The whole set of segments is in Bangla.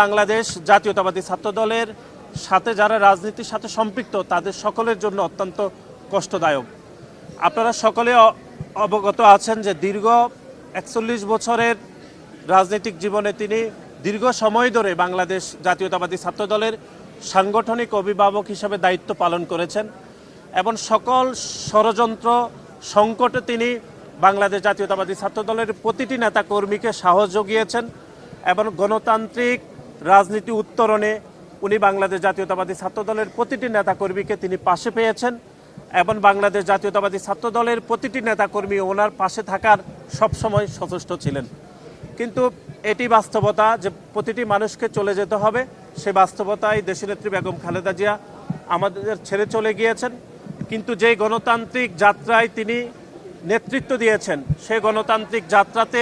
বাংলাদেশ জাতীয়তাবাদী ছাত্র দলের সাথে যারা রাজনীতির সাথে সম্পৃক্ত তাদের সকলের জন্য অত্যন্ত কষ্টদায়ক। আপনারা সকলে অবগত আছেন যে দীর্ঘ ৪১ বছরের রাজনৈতিক জীবনে তিনি দীর্ঘ সময় ধরে বাংলাদেশ জাতীয়তাবাদী ছাত্র দলের সাংগঠনিক অভিভাবক হিসেবে দায়িত্ব পালন করেছেন এবং সকল ষড়যন্ত্র সংকটে তিনি বাংলাদেশ জাতীয়তাবাদী ছাত্র দলের প্রতিটি নেতা কর্মীকে সাহস জুগিয়েছেন এবং গণতান্ত্রিক রাজনীতি উত্তরণে উনি বাংলাদেশ জাতীয়তাবাদী ছাত্র দলের প্রতিটি নেতাকর্মীকে তিনি পাশে পেয়েছেন এবং বাংলাদেশ জাতীয়তাবাদী ছাত্র দলের প্রতিটি নেতাকর্মী ওনার পাশে থাকার সবসময় সচেষ্ট ছিলেন। কিন্তু এটি বাস্তবতা যে প্রতিটি মানুষকে চলে যেতে হবে, সে বাস্তবতায় দেশনেত্রী বেগম খালেদা জিয়া আমাদের ছেড়ে চলে গিয়েছেন। কিন্তু যেই গণতান্ত্রিক যাত্রায় তিনি নেতৃত্ব দিয়েছেন, সেই গণতান্ত্রিক যাত্রাতে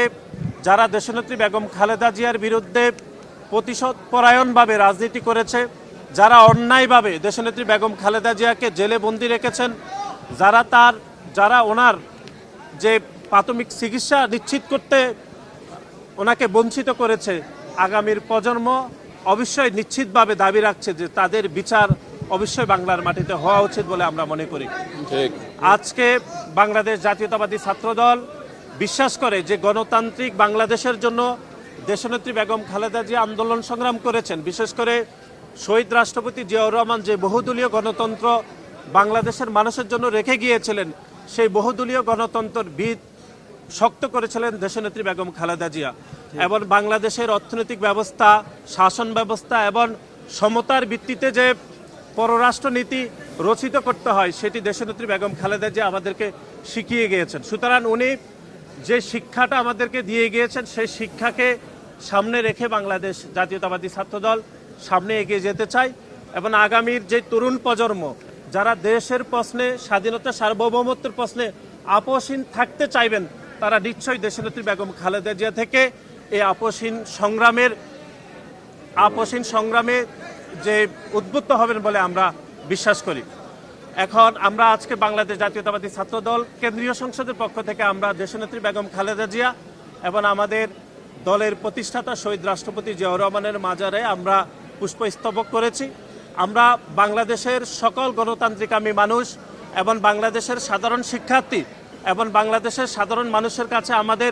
যারা দেশনেত্রী বেগম খালেদা জিয়ার বিরুদ্ধে প্রতিশোধপরায়ণভাবে রাজনীতি করেছে, যারা অন্যায়ভাবে দেশনেত্রী বেগম খালেদা জিয়াকে জেলে বন্দি রেখেছেন, যারা ওনার যে প্রাথমিক চিকিৎসা নিশ্চিত করতে ওনাকে বঞ্চিত করেছে, আগামীর প্রজন্ম অবশ্যই নিশ্চিতভাবে দাবি রাখছে যে তাদের বিচার অবশ্যই বাংলার মাটিতে হওয়া উচিত বলে আমরা মনে করি। আজকে বাংলাদেশ জাতীয়তাবাদী ছাত্রদল বিশ্বাস করে যে গণতান্ত্রিক বাংলাদেশের জন্য দেশনেত্রী বেগম খালেদা জিয়া আন্দোলন সংগ্রাম করেছেন। বিশেষ করে শহীদ রাষ্ট্রপতি জিয়াউর রহমান যে বহুদলীয় গণতন্ত্র বাংলাদেশের মানুষের জন্য রেখে গিয়েছিলেন, সেই বহুদলীয় গণতন্ত্রের ভিত শক্ত করেছিলেন দেশনেত্রী বেগম খালেদা জিয়া এবং বাংলাদেশের অর্থনৈতিক ব্যবস্থা, শাসন ব্যবস্থা এবং সমতার ভিত্তিতে যে পররাষ্ট্রনীতি রচিত করতে হয় সেটি দেশনেত্রী বেগম খালেদা জিয়া আমাদেরকে শিখিয়ে গিয়েছেন। সুতরাং উনি যে শিক্ষাটা আমাদেরকে দিয়ে গিয়েছেন, সেই শিক্ষাকে সামনে রেখে বাংলাদেশ জাতীয়তাবাদী ছাত্রদল সামনে এগিয়ে যেতে চায় এবং আগামীর যে তরুণ প্রজন্ম যারা দেশের প্রশ্নে, স্বাধীনতা সার্বভৌমত্বের প্রশ্নে আপোষহীন থাকতে চাইবেন, তারা নিশ্চয়ই দেশনেত্রী বেগম খালেদা জিয়া থেকে এই আপোষহীন সংগ্রামে যে উদ্বুদ্ধ হবেন বলে আমরা বিশ্বাস করি। এখন আমরা আজকে বাংলাদেশ জাতীয়তাবাদী ছাত্রদল কেন্দ্রীয় সংসদের পক্ষ থেকে আমরা দেশনেত্রী বেগম খালেদা জিয়া এবং আমাদের দলের প্রতিষ্ঠাতা শহীদ রাষ্ট্রপতি জিয়াউর রহমানের মাজারে আমরা পুষ্পস্তবক করেছি। আমরা বাংলাদেশের সকল গণতান্ত্রিকামী মানুষ এবং বাংলাদেশের সাধারণ শিক্ষার্থী এবং বাংলাদেশের সাধারণ মানুষের কাছে আমাদের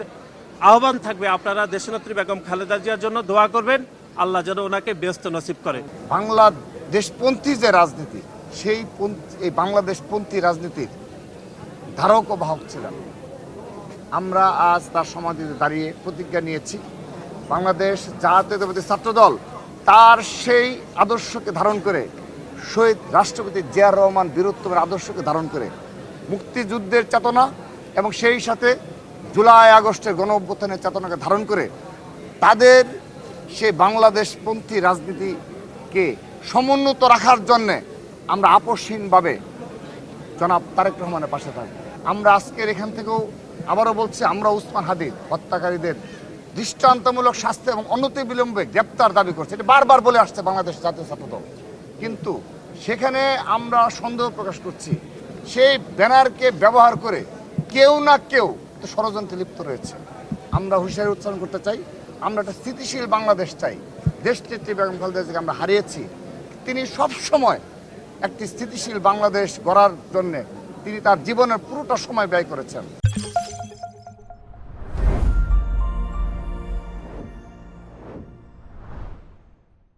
আহ্বান থাকবে, আপনারা দেশনেত্রী বেগম খালেদা জিয়ার জন্য দোয়া করবেন, আল্লাহ যেন ওনাকে ব্যস্ত নসিব করে। বাংলাদেশপন্থী যে রাজনীতি, এই বাংলাদেশপন্থী রাজনীতির ধারক ও বাহক ছিলেন। আমরা আজ তার সমাধিতে দাঁড়িয়ে প্রতিজ্ঞা নিয়েছি, বাংলাদেশ জাতীয়তাবাদী ছাত্রদল তার সেই আদর্শকে ধারণ করে, শহীদ রাষ্ট্রপতি জিয়াউর রহমান বীরত্বের আদর্শকে ধারণ করে, মুক্তিযুদ্ধের চেতনা এবং সেই সাথে জুলাই আগস্টের গণ অভ্যুত্থানের চেতনাকে ধারণ করে তাদের সেই বাংলাদেশপন্থী রাজনীতিকে সমুন্নত রাখার জন্যে আমরা আপোষহীনভাবে জনাব তারেক রহমানের পাশে থাকি। আমরা আজকের এখান থেকেও আবারও বলছি, আমরা ওসমান হাদির হত্যাকারীদের দৃষ্টান্তমূলক শাস্তি এবং অনতিবিলম্বে গ্রেপ্তার দাবি করছি। এটা বারবার বলে আসছে বাংলাদেশ জাতীয় ছাত্রদল, কিন্তু সেখানে আমরা সন্দেহ প্রকাশ করছি সেই ব্যানারকে ব্যবহার করে কেউ না কেউ ষড়যন্ত্রে লিপ্ত রয়েছে। আমরা হুঁশিয়ারি উচ্চারণ করতে চাই, আমরা একটা স্থিতিশীল বাংলাদেশ চাই। দেশনেত্রী বেগম খালেদা জিয়াকে আমরা হারিয়েছি, তিনি সবসময় একটি স্থিতিশীল বাংলাদেশ গড়ার জন্যে তিনি তার জীবনের পুরোটা সময় ব্যয় করেছেন।